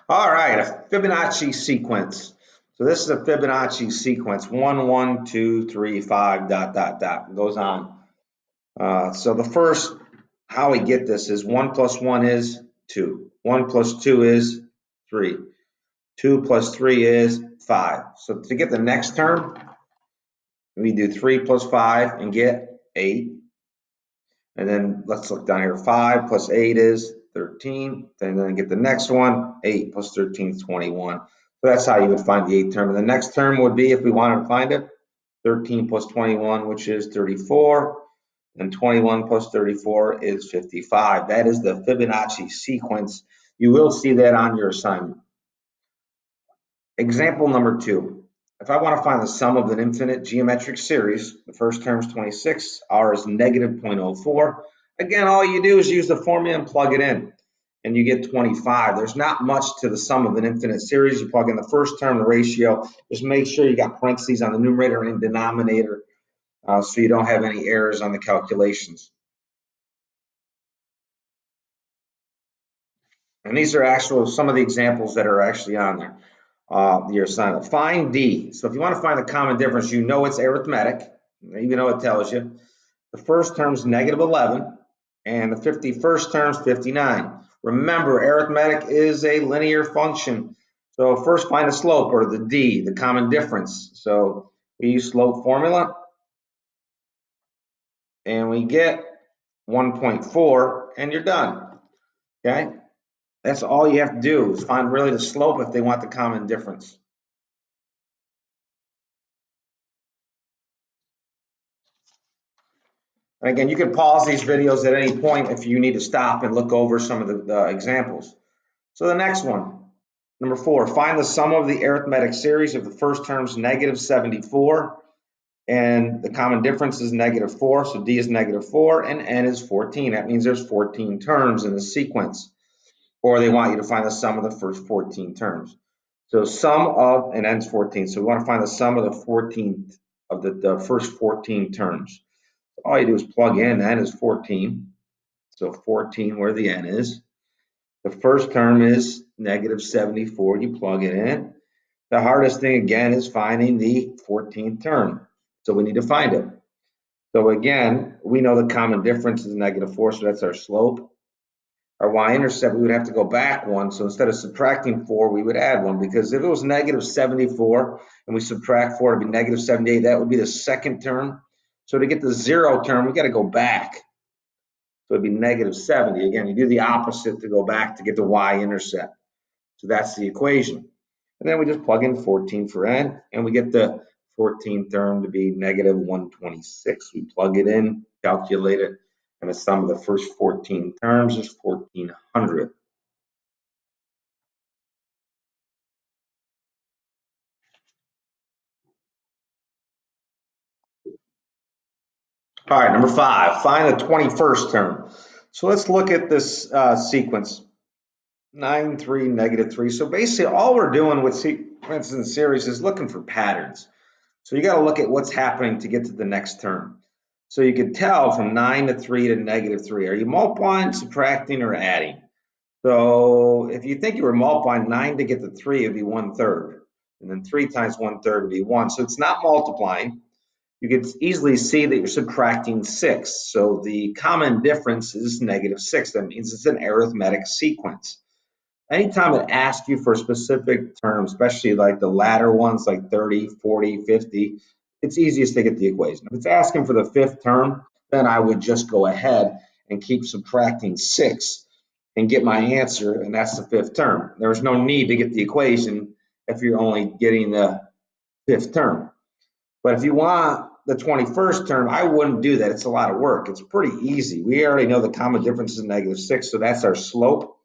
All right, a Fibonacci sequence. So this is a Fibonacci sequence, 1, 1, 2, 3, 5, dot, dot, dot, goes on. So the first, how we get this is 1 plus 1 is 2. 1 plus 2 is 3. 2 plus 3 is 5. So to get the next term, we do 3 plus 5 and get 8. And then let's look down here. 5 plus 8 is 13. Then get the next one. 8 plus 13 is 21. So that's how you would find the eighth term. And the next term would be, if we wanted to find it, 13 plus 21, which is 34. And 21 plus 34 is 55. That is the Fibonacci sequence. You will see that on your assignment. Example number 2. If I want to find the sum of an infinite geometric series, the first term is 26, r is negative 0.04. Again, all you do is use the formula and plug it in, and you get 25. There's not much to the sum of an infinite series. You plug in the first term, the ratio. Just make sure you got parentheses on the numerator and denominator so you don't have any errors on the calculations. And these are some of the examples that are actually on there. Your assignment. Find D. So if you want to find the common difference, you know it's arithmetic. You know it tells you. The first term is negative 11, and the 51st term is 59. Remember, arithmetic is a linear function. So first find the slope, or the D, the common difference. So we use slope formula, and we get 1.4, and you're done. Okay? That's all you have to do is find really the slope if they want the common difference. And again, you can pause these videos at any point if you need to stop and look over some of the examples. So the next one, number 4, find the sum of the arithmetic series if the first term is negative 74 and the common difference is negative 4. So D is negative 4 and N is 14. That means there's 14 terms in the sequence. Or they want you to find the sum of the first 14 terms. So sum of, and N's 14. So we want to find the sum of the first 14 terms. All you do is plug in, N is 14. So 14 where the N is. The first term is negative 74. You plug it in. The hardest thing again is finding the 14th term. So we need to find it. So again, we know the common difference is negative 4, so that's our slope. Our y-intercept, we would have to go back 1. So instead of subtracting 4, we would add 1, because if it was negative 74 and we subtract 4, it'd be negative 78. That would be the second term. So to get the 0 term, we got to go back. So it'd be negative 70. Again, you do the opposite to go back to get the y-intercept. So that's the equation. And then we just plug in 14 for n, and we get the 14th term to be negative 126. We plug it in, calculate it, and the sum of the first 14 terms is 1400. All right, number 5, find the 21st term. So let's look at this sequence. 9, 3, negative 3. So basically all we're doing with sequences and series is looking for patterns. So you got to look at what's happening to get to the next term. So you can tell from 9 to 3 to negative 3. Are you multiplying, subtracting, or adding? So if you think you were multiplying 9 to get to 3, it would be 1/3. And then 3 times 1/3 would be 1. So it's not multiplying. You can easily see that you're subtracting 6. So the common difference is negative 6. That means it's an arithmetic sequence. Anytime it asks you for a specific term, especially like the latter ones like 30, 40, 50, it's easiest to get the equation. If it's asking for the fifth term, then I would just go ahead and keep subtracting 6 and get my answer, and that's the fifth term. There's no need to get the equation if you're only getting the fifth term. But if you want the 21st term, I wouldn't do that. It's a lot of work. It's pretty easy. We already know the common difference is negative 6, so that's our slope.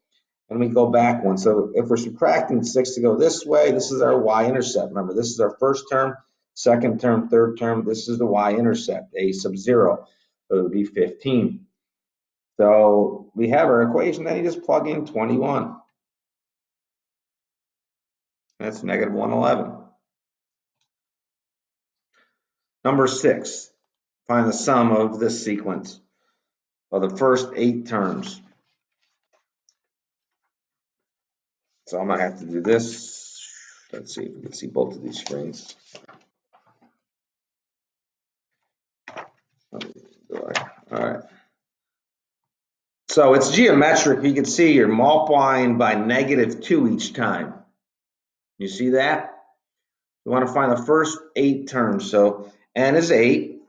And we go back 1. So if we're subtracting 6 to go this way, this is our y-intercept. Remember, this is our first term, second term, third term. This is the y-intercept, a sub 0. So it would be 15. So we have our equation. Then you just plug in 21. That's negative 111. Number 6, find the sum of this sequence of the first 8 terms. So I'm gonna have to do this. Let's see if we can see both of these screens. All right. So it's geometric. You can see you're multiplying by -2 each time. You see that? We want to find the first 8 terms. So n is 8.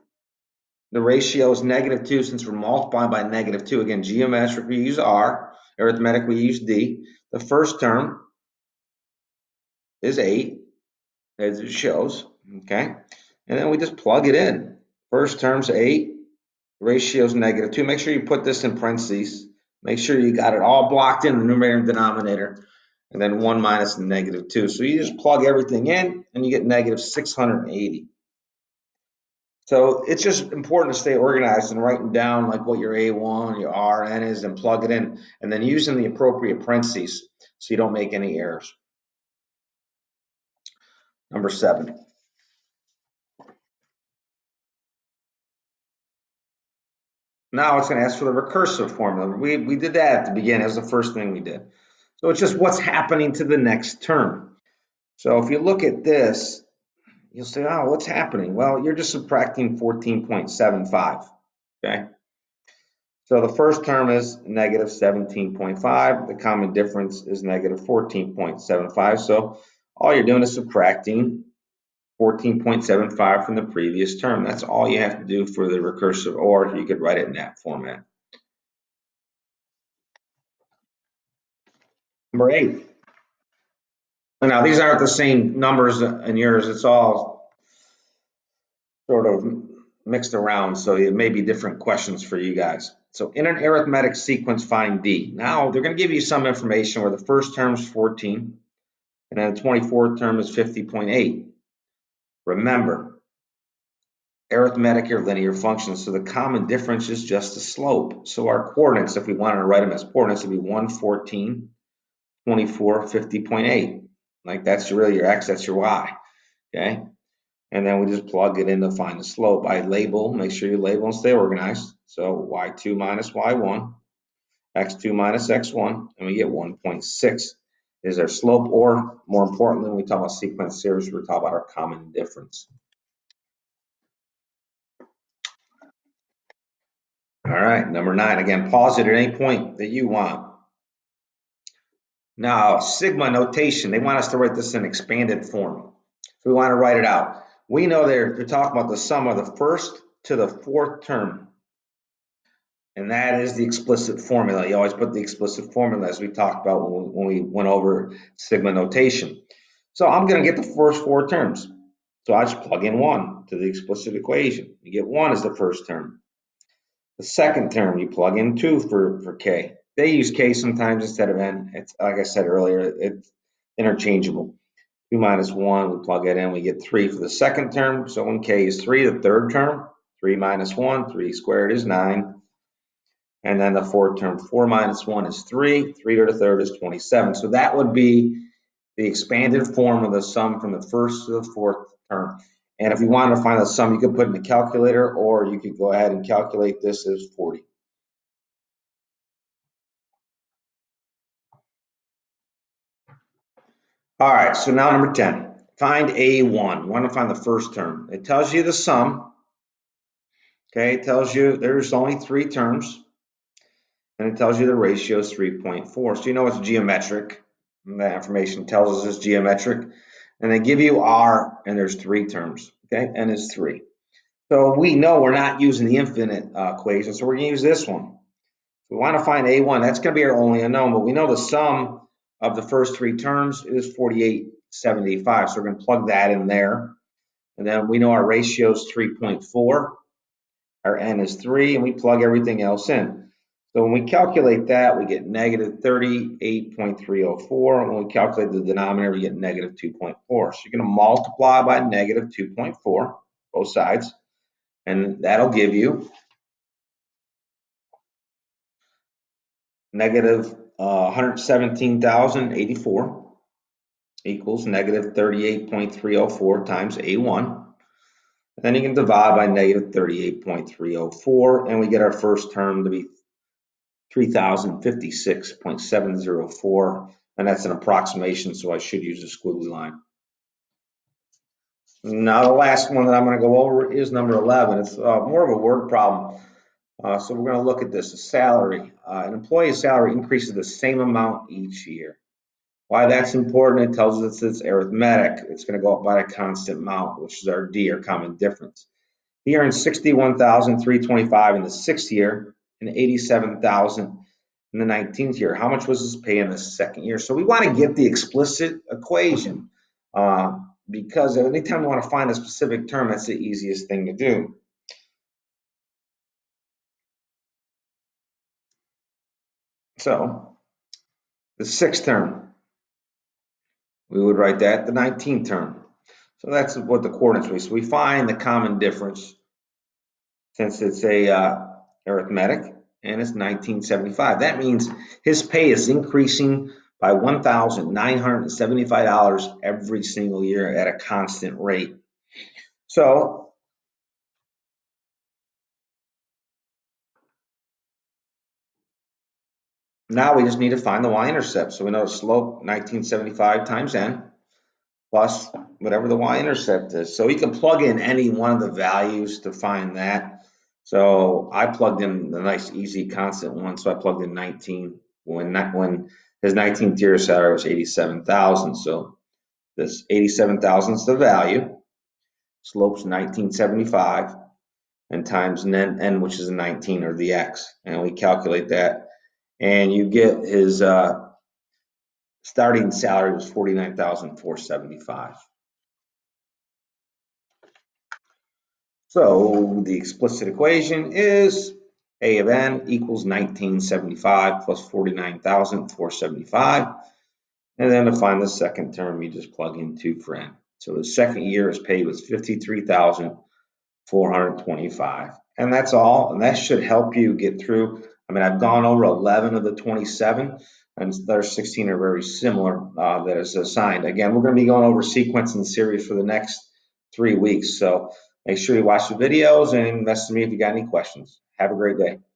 The ratio is -2 since we're multiplying by -2. Again, geometric we use R. Arithmetic we use D. The first term is 8, as it shows. Okay, and then we just plug it in. First term's 8. Ratio is -2. Make sure you put this in parentheses. Make sure you got it all blocked in the numerator and denominator. And then 1 minus the -2. So you just plug everything in and you get -680. So it's just important to stay organized and writing down like what your A1, your RN is and plug it in. And then using the appropriate parentheses so you don't make any errors. Number 7. Now it's going to ask for the recursive formula. We did that at the beginning. That was the first thing we did. So it's just what's happening to the next term. So if you look at this, you'll say, oh, what's happening? Well, you're just subtracting 14.75, okay? So the first term is -17.5. The common difference is -14.75. So all you're doing is subtracting 14.75 from the previous term. That's all you have to do for the recursive, or you could write it in that format. Number 8. Now, these aren't the same numbers in yours. It's all sort of mixed around, so it may be different questions for you guys. So in an arithmetic sequence, find D. Now, they're going to give you some information where the first term is 14, and then the 24th term is 50.8. Remember, arithmetic are linear functions, so the common difference is just the slope. So our coordinates, if we wanted to write them as coordinates, would be 1, 14, 24, 50.8. Like that's really your x, that's your y, okay? And then we just plug it in to find the slope. I label, make sure you label and stay organized. So y2 minus y1, x2 minus x1, and we get 1.6 is our slope, or more importantly, when we talk about sequence series, we're talking about our common difference. All right, number 9, again, pause it at any point that you want. Now, sigma notation, they want us to write this in expanded form. So we want to write it out. We know they're talking about the sum of the first to the 4th term. And that is the explicit formula. You always put the explicit formula as we talked about when we went over sigma notation. So I'm going to get the first 4 terms. So I just plug in 1 to the explicit equation. You get 1 as the first term. The second term, you plug in 2 for k. They use k sometimes instead of n. It's like I said earlier, it's interchangeable. 2 minus 1, we plug it in, we get 3 for the second term. So when k is 3, the third term, 3 minus 1, 3 squared is 9. And then the fourth term, 4 minus 1 is 3. 3 to the third is 27. So that would be the expanded form of the sum from the first to the 4th term. And if you wanted to find the sum, you could put it in the calculator, or you could go ahead and calculate this as 40. All right, so now number 10. Find A1. We want to find the first term. It tells you the sum. Okay, it tells you there's only 3 terms. And it tells you the ratio is 3.4. So you know it's geometric. And that information tells us it's geometric. And they give you R, and there's 3 terms. Okay, n is 3. So we know we're not using the infinite equation, so we're going to use this one. We want to find A1. That's going to be our only unknown, but we know the sum of the first 3 terms is 4875. So we're going to plug that in there. And then we know our ratio is 3.4. Our n is 3, and we plug everything else in. So when we calculate that, we get -38.304. When we calculate the denominator, we get -2.4. So you're going to multiply by -2.4, both sides, and that'll give you -117,084 equals -38.304 times A1. And then you can divide by -38.304, and we get our first term to be 3,056.704, and that's an approximation, so I should use a squiggly line. Now the last one that I'm going to go over is number 11. It's more of a word problem. So we're going to look at this. A salary. An employee's salary increases the same amount each year. Why that's important, it tells us it's arithmetic. It's going to go up by a constant amount, which is our D, our common difference. He earned $61,325 in the 6th year and $87,000 in the 19th year. How much was his pay in the 2nd year? So we want to get the explicit equation because anytime we want to find a specific term, that's the easiest thing to do. So the 6th term, we would write that the 19th term. So that's what the coordinates were. So we find the common difference since it's a arithmetic, and it's 1975. That means his pay is increasing by $1,975 every single year at a constant rate. So now we just need to find the y-intercept. So we know the slope 1975 times n plus whatever the y-intercept is. So you can plug in any one of the values to find that. So I plugged in the nice easy constant one. So I plugged in 19 when his 19th year salary was 87,000. So this 87,000 is the value. Slope's 1975 and times n, which is a 19 or the x. And we calculate that. And you get his starting salary was $49,475. So the explicit equation is A of n equals 1975 plus 49,475. And then to find the second term, you just plug in 2 for n. So the 2nd year his pay was $53,425. And that's all. And that should help you get through. I mean, I've gone over 11 of the 27, and there's 16 are very similar that is assigned. Again, we're going to be going over sequence and series for the next 3 weeks. So make sure you watch the videos and message me if you got any questions. Have a great day.